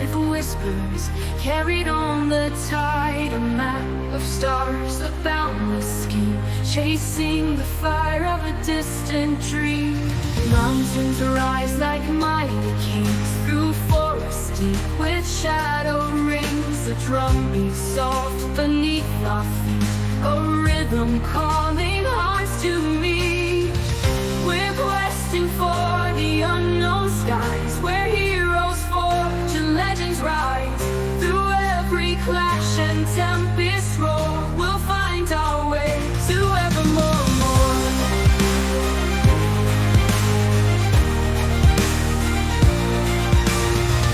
with whispers carried on the tide. A map of stars, a boundless scheme, chasing the fire of a distant dream. Mountains rise like mighty kings through forests deep with shadow rings. The drum beats soft beneath our feet, a rhythm calling hearts to me. We're questing for the unknown skies, where heroes forge and legends rise. Through every clash and tempest roar, we'll find our way to evermore.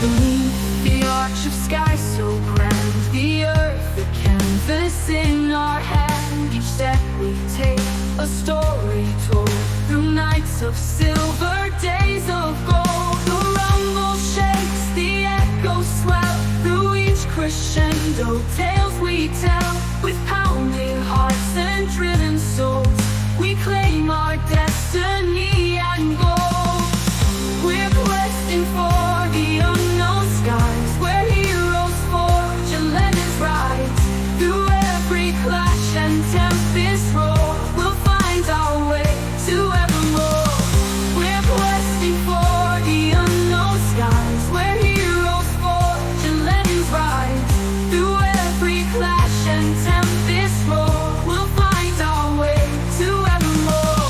Beneath the arch of sky so grand, the earth a canvas in our hand. Each step we take, a story told, through nights of silver, days of gold. The rumble shakes, the echoes swell, through each crescendo, tales we tell. With pounding hearts and driven souls, we claim our destiny and goal. We're questing for the unknown skies, where heroes forge and legends rise. Through every clash and tempest roar, we'll find our way to evermore. We're questing for the unknown skies, where heroes forge and legends rise. Through every clash and tempest roar, we'll find our way to evermore.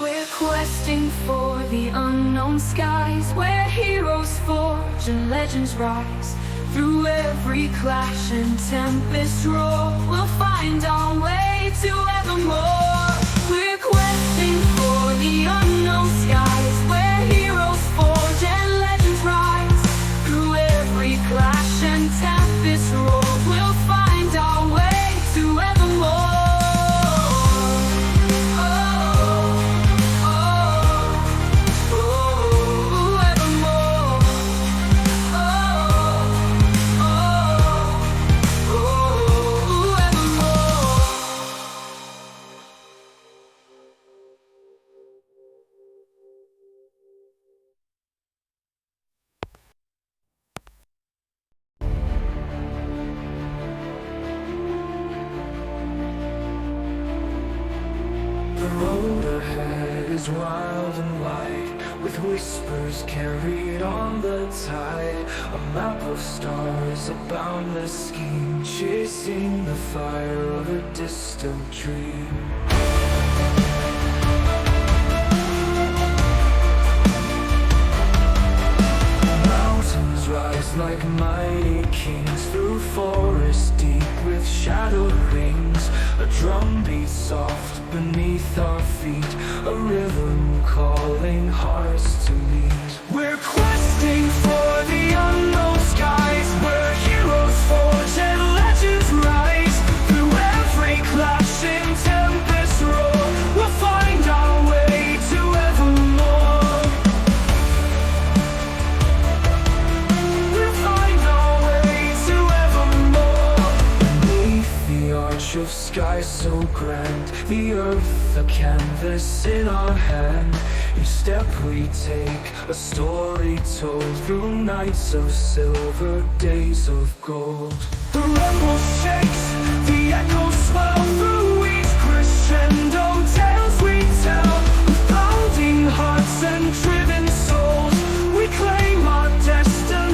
We're questing for the unknown skies, where heroes forge and legends rise. Through every clash and tempest roar, we'll find our way to evermore. We're questing for the unknown skies, where heroes forge and legends rise. Through every clash and tempest roar, we'll find our way to evermore. The road ahead is wild and wide, with whispers carried on the tide. A map of stars, a boundless scheme, chasing the fire of a distant dream. Mountains rise like mighty kings through forests deep with shadowed rings. A drum beats soft beneath our feet, a rhythm calling hearts to meet. We're questing for the unknown skies, where heroes forge and legends rise. Through every clash and tempest roar, we'll find our way to evermore. We'll find our way to evermore. Beneath the arch of sky so grand, the earth a canvas in our hand. Each step we take, a story told, through nights of silver, days of gold. The